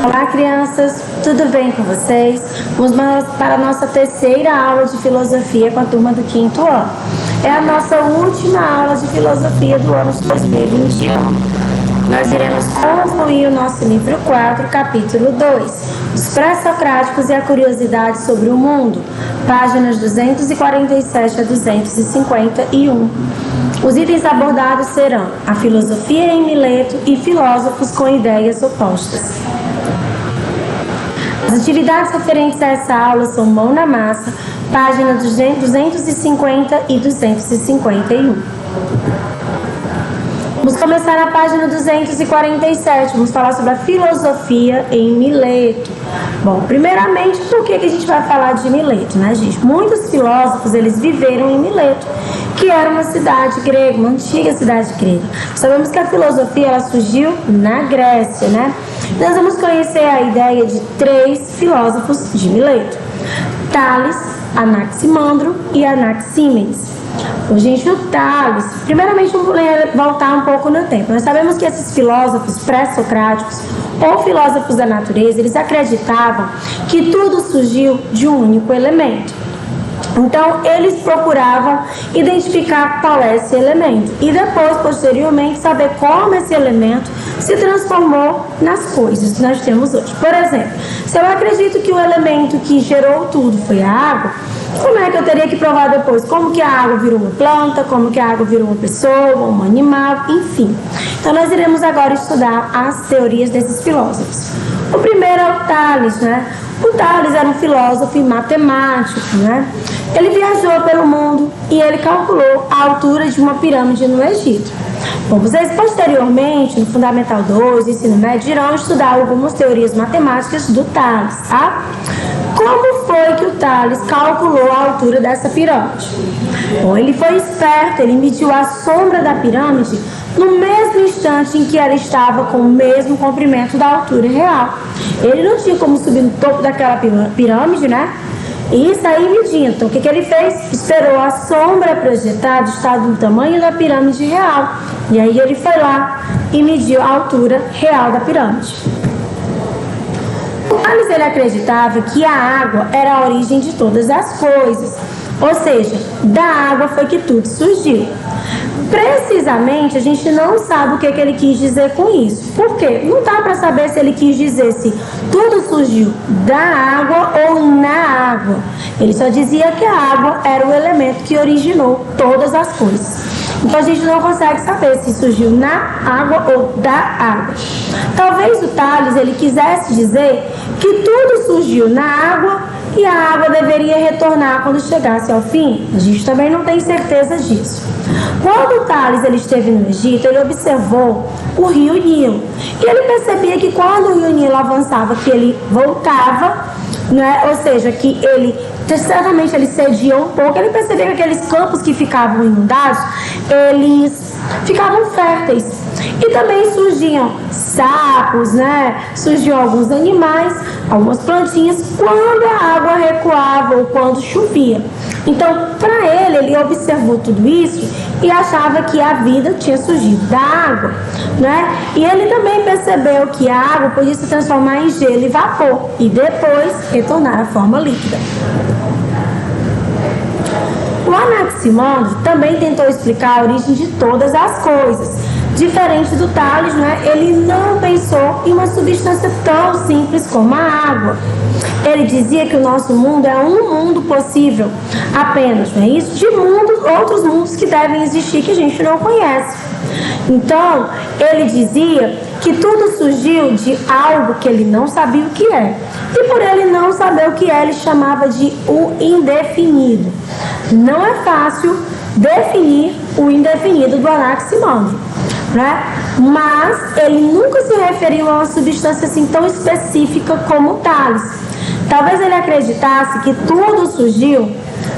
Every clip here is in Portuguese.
Olá, crianças, tudo bem com vocês? Vamos para a nossa terceira aula de filosofia com a turma do 5º ano. É a nossa última aula de filosofia do ano de 2021. Nós iremos concluir o nosso livro 4, capítulo 2, os pré-socráticos e a curiosidade sobre o mundo, páginas 247 a 251. Os itens abordados serão a filosofia em Mileto e filósofos com ideias opostas. As atividades referentes a essa aula são mão na massa, páginas 250 e 251. Vamos começar na página 247, vamos falar sobre a filosofia em Mileto. Bom, primeiramente, por que a gente vai falar de Mileto, né, gente? Muitos filósofos, eles viveram em Mileto, que era uma cidade grega, uma antiga cidade grega. Sabemos que a filosofia, ela surgiu na Grécia, né? Nós vamos conhecer a ideia de 3 filósofos de Mileto: Tales, Anaximandro e Anaxímenes. Bom, gente, o Tales, primeiramente vamos voltar um pouco no tempo. Nós sabemos que esses filósofos pré-socráticos ou filósofos da natureza, eles acreditavam que tudo surgiu de um único elemento. Então, eles procuravam identificar qual é esse elemento e depois, posteriormente, saber como esse elemento se transformou nas coisas que nós temos hoje. Por exemplo, se eu acredito que o elemento que gerou tudo foi a água, como é que eu teria que provar depois? Como que a água virou uma planta, como que a água virou uma pessoa, um animal, enfim. Então, nós iremos agora estudar as teorias desses filósofos. O primeiro é o Tales, né? O Tales era um filósofo e matemático, né? Ele viajou pelo mundo e ele calculou a altura de uma pirâmide no Egito. Bom, vocês posteriormente, no Fundamental 2, ensino médio, irão estudar algumas teorias matemáticas do Tales, tá? Como foi que o Tales calculou a altura dessa pirâmide? Bom, ele foi esperto, ele mediu a sombra da pirâmide no mesmo instante em que ela estava com o mesmo comprimento da altura real. Ele não tinha como subir no topo daquela pirâmide, né? E sair medindo. Então, o que ele fez? Esperou a sombra projetada estar do tamanho da pirâmide real. E aí ele foi lá e mediu a altura real da pirâmide. O Tales, ele acreditava que a água era a origem de todas as coisas. Ou seja, da água foi que tudo surgiu. Precisamente, a gente não sabe o que ele quis dizer com isso. Por quê? Não dá para saber se ele quis dizer se tudo surgiu da água ou na água. Ele só dizia que a água era o elemento que originou todas as coisas. Então, a gente não consegue saber se surgiu na água ou da água. Talvez o Tales, ele quisesse dizer que tudo surgiu na água e a água deveria retornar quando chegasse ao fim. A gente também não tem certeza disso. Quando o Tales, ele esteve no Egito, ele observou o rio Nilo. E ele percebia que quando o rio Nilo avançava, que ele voltava, né? Ou seja, que ele certamente ele cedia um pouco. Ele percebia que aqueles campos que ficavam inundados, eles ficavam férteis. E também surgiam sapos, né? Surgiam alguns animais, algumas plantinhas, quando a água recuava ou quando chovia. Então, para ele observou tudo isso e achava que a vida tinha surgido da água, né? E ele também percebeu que a água podia se transformar em gelo e vapor e depois retornar à forma líquida. O Anaximandro também tentou explicar a origem de todas as coisas. Diferente do Tales, né? Ele não pensou em uma substância tão simples como a água. Ele dizia que o nosso mundo é um mundo possível apenas, não é isso? De outros mundos que devem existir que a gente não conhece. Então, ele dizia que tudo surgiu de algo que ele não sabia o que é. E por ele não saber o que é, ele chamava de o indefinido. Não é fácil definir o indefinido do Anaximandro, né? Mas ele nunca se referiu a uma substância assim tão específica como o Tales. Talvez ele acreditasse que tudo surgiu,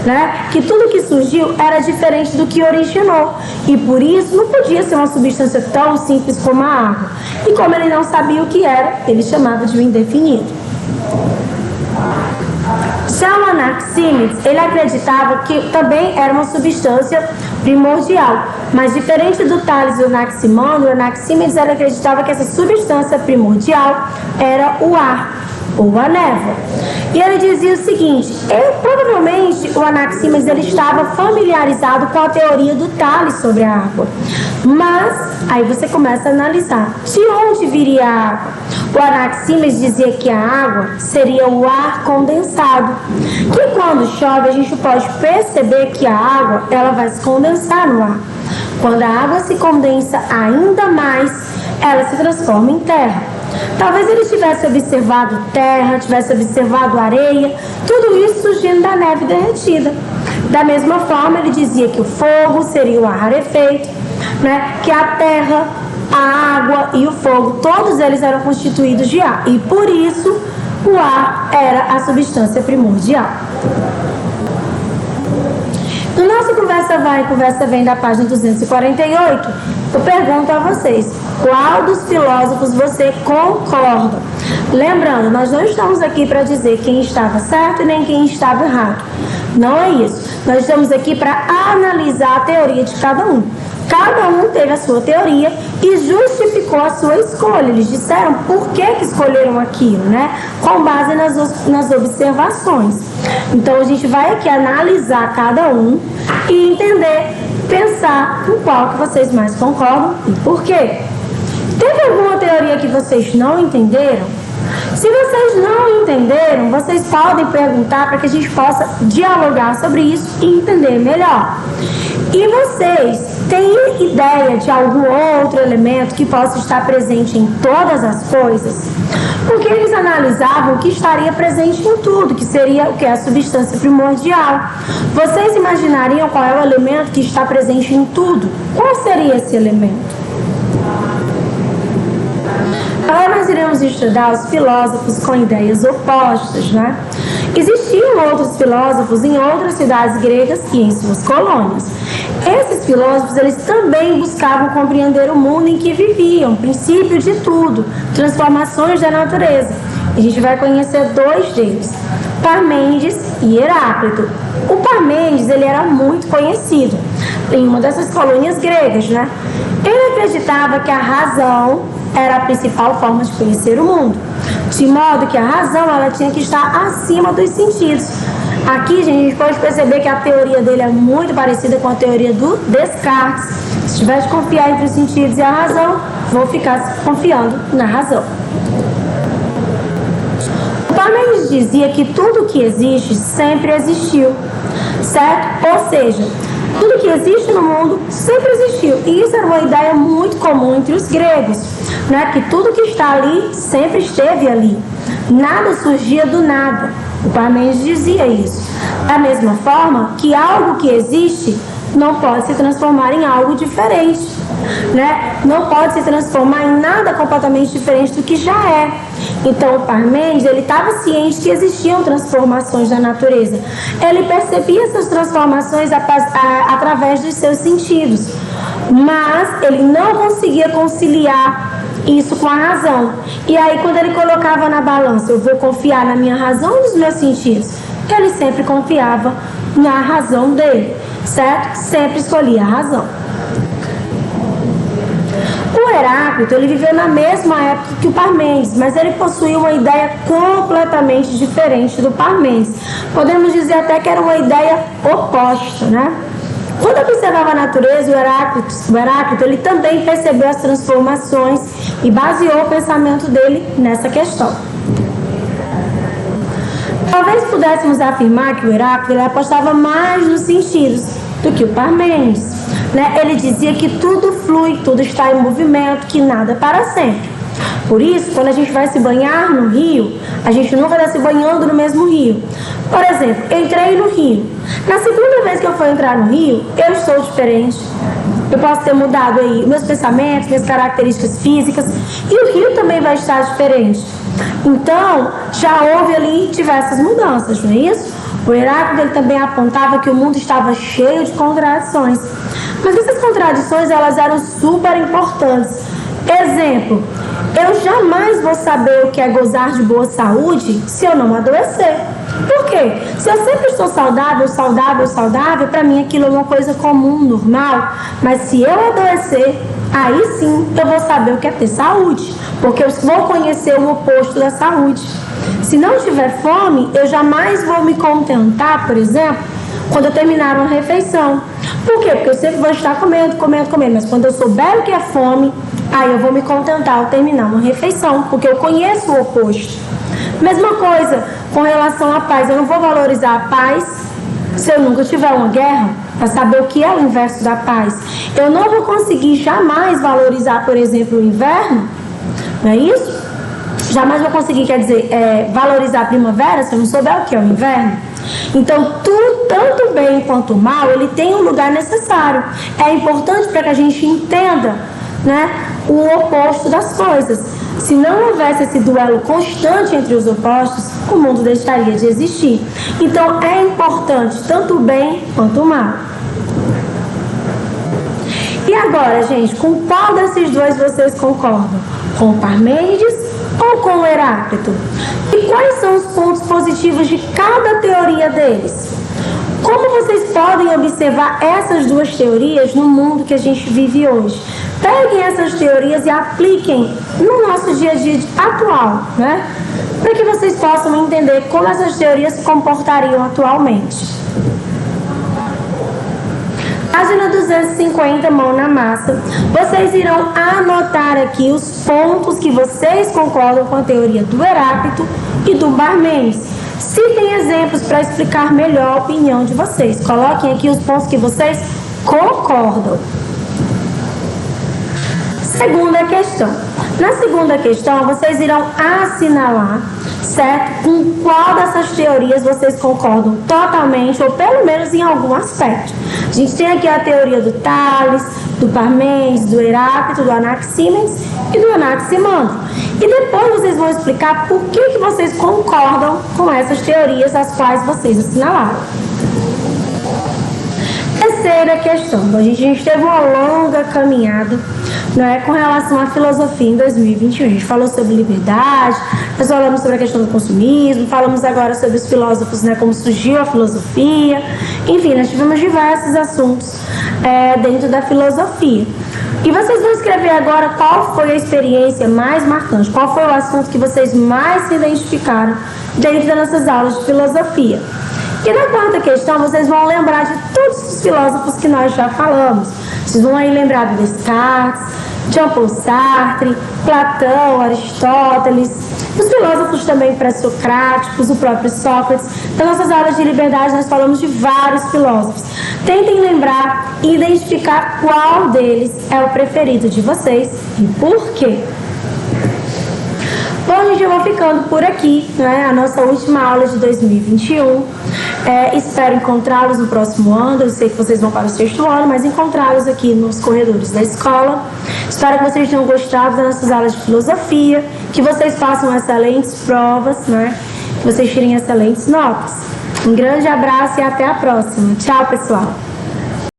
né? Que tudo que surgiu era diferente do que originou e por isso não podia ser uma substância tão simples como a água. E como ele não sabia o que era, ele chamava de indefinido. Já o Anaxímenes, ele acreditava que também era uma substância primordial. Mas diferente do Tales e o Anaximandro, o Anaxímenes acreditava que essa substância primordial era o ar, ou a névoa. E ele dizia o seguinte, provavelmente o Anaxímenes ele estava familiarizado com a teoria do Tales sobre a água. Mas, aí você começa a analisar, de onde viria a água? O Anaxímenes dizia que a água seria o ar condensado, que quando chove a gente pode perceber que a água ela vai se condensar no ar. Quando a água se condensa ainda mais, ela se transforma em terra. Talvez ele tivesse observado terra, tivesse observado areia, tudo isso surgindo da neve derretida. Da mesma forma, ele dizia que o fogo seria o ar rarefeito, né? Que a terra, a água e o fogo, todos eles eram constituídos de ar. E por isso, o ar era a substância primordial. No nosso Conversa Vai, Conversa Vem, da página 248, eu pergunto a vocês, qual dos filósofos você concorda? Lembrando, nós não estamos aqui para dizer quem estava certo e nem quem estava errado. Não é isso. Nós estamos aqui para analisar a teoria de cada um. Cada um teve a sua teoria e justificou a sua escolha. Eles disseram por que escolheram aquilo, né? Com base nas observações. Então, a gente vai aqui analisar cada um e entender, pensar em qual que vocês mais concordam e por quê. Teve alguma teoria que vocês não entenderam? Se vocês não entenderam, vocês podem perguntar para que a gente possa dialogar sobre isso e entender melhor. E vocês têm ideia de algum outro elemento que possa estar presente em todas as coisas? Porque eles analisavam que estaria presente em tudo, que seria o que é a substância primordial. Vocês imaginariam qual é o elemento que está presente em tudo? Qual seria esse elemento? Agora nós iremos estudar os filósofos com ideias opostas, né? Existiam outros filósofos em outras cidades gregas e em suas colônias. Esses filósofos, eles também buscavam compreender o mundo em que viviam, princípio de tudo, transformações da natureza. A gente vai conhecer dois deles, Parmênides e Heráclito. O Parmênides, ele era muito conhecido em uma dessas colônias gregas, né? Ele acreditava que a razão era a principal forma de conhecer o mundo, de modo que a razão ela tinha que estar acima dos sentidos. Aqui, gente, a gente pode perceber que a teoria dele é muito parecida com a teoria do Descartes. Se tiver de confiar entre os sentidos e a razão, vou ficar confiando na razão. O Parmênides dizia que tudo que existe sempre existiu, certo? Ou seja, tudo que existe no mundo sempre existiu. E isso era uma ideia muito comum entre os gregos, né? Que tudo que está ali sempre esteve ali. Nada surgia do nada. O Parmênides dizia isso. Da mesma forma que algo que existe não pode se transformar em algo diferente, né? Não pode se transformar em nada completamente diferente do que já é. Então, o Parmênides, ele estava ciente que existiam transformações na natureza. Ele percebia essas transformações através dos seus sentidos, mas ele não conseguia conciliar isso com a razão. E aí, quando ele colocava na balança, eu vou confiar na minha razão ou nos meus sentidos? Ele sempre confiava na razão dele, certo? Sempre escolhia a razão. O Heráclito, ele viveu na mesma época que o Parmênides, mas ele possuía uma ideia completamente diferente do Parmênides. Podemos dizer até que era uma ideia oposta, né? Quando observava a natureza, o Heráclito ele também percebeu as transformações e baseou o pensamento dele nessa questão. Talvez pudéssemos afirmar que o Heráclito ele apostava mais nos sentidos do que o Parmênides, né? Ele dizia que tudo flui, tudo está em movimento, que nada é para sempre. Por isso, quando a gente vai se banhar no rio, a gente nunca está se banhando no mesmo rio. Por exemplo, eu entrei no rio. Na segunda vez que eu for entrar no rio, eu estou diferente. Eu posso ter mudado aí meus pensamentos, minhas características físicas, e o rio também vai estar diferente. Então, já houve ali diversas mudanças, não é isso? O Heráclito ele também apontava que o mundo estava cheio de contradições. Mas essas contradições, elas eram super importantes. Exemplo, eu jamais vou saber o que é gozar de boa saúde se eu não adoecer. Por quê? Se eu sempre estou saudável, para mim aquilo é uma coisa comum, normal. Mas se eu adoecer, aí sim eu vou saber o que é ter saúde, porque eu vou conhecer o oposto da saúde. Se não tiver fome, eu jamais vou me contentar, por exemplo, quando eu terminar uma refeição. Por quê? Porque eu sempre vou estar comendo. Mas quando eu souber o que é fome, aí eu vou me contentar ao terminar uma refeição, porque eu conheço o oposto. Mesma coisa com relação à paz. Eu não vou valorizar a paz se eu nunca tiver uma guerra, para saber o que é o inverso da paz. Eu não vou conseguir jamais valorizar, por exemplo, o inverno, não é isso? Jamais vou conseguir, valorizar a primavera se eu não souber o que é o inverno. Então, tanto o bem quanto o mal, ele tem um lugar necessário. É importante para que a gente entenda, né, o oposto das coisas. Se não houvesse esse duelo constante entre os opostos, o mundo deixaria de existir. Então, é importante tanto o bem quanto o mal. E agora, gente, com qual desses dois vocês concordam? Com o Parmênides ou com o Heráclito? E quais são os pontos positivos de cada teoria deles? Como vocês podem observar essas duas teorias no mundo que a gente vive hoje? Peguem essas teorias e apliquem no nosso dia a dia atual, né? Para que vocês possam entender como essas teorias se comportariam atualmente. Página 250, mão na massa. Vocês irão anotar aqui os pontos que vocês concordam com a teoria do Heráclito e do Parmênides. Citem exemplos para explicar melhor a opinião de vocês. Coloquem aqui os pontos que vocês concordam. Segunda questão. Na segunda questão, vocês irão assinalar, certo? Com qual dessas teorias vocês concordam totalmente, ou pelo menos em algum aspecto. A gente tem aqui a teoria do Tales, do Parmênides, do Heráclito, do Anaxímenes e do Anaximandro. E depois vocês vão explicar por que vocês concordam com essas teorias, as quais vocês assinalaram. Terceira questão. Bom, a gente teve uma longa caminhada, não é, com relação à filosofia em 2021. A gente falou sobre liberdade, nós falamos sobre a questão do consumismo, falamos agora sobre os filósofos, né, como surgiu a filosofia. Enfim, nós tivemos diversos assuntos dentro da filosofia. E vocês vão escrever agora qual foi a experiência mais marcante, qual foi o assunto que vocês mais se identificaram dentro das nossas aulas de filosofia. E na quarta questão, vocês vão lembrar de todos os filósofos que nós já falamos. Vocês vão aí lembrar do Descartes, Jean-Paul Sartre, Platão, Aristóteles, os filósofos também pré-socráticos, o próprio Sócrates. Nas nossas aulas de liberdade, nós falamos de vários filósofos. Tentem lembrar e identificar qual deles é o preferido de vocês e por quê. Bom, gente, eu vou ficando por aqui, né? A nossa última aula de 2021. Espero encontrá-los no próximo ano. Eu sei que vocês vão para o sexto ano, mas encontrá-los aqui nos corredores da escola. Espero que vocês tenham gostado das nossas aulas de filosofia, que vocês façam excelentes provas, né? Que vocês tirem excelentes notas. Um grande abraço e até a próxima. Tchau, pessoal!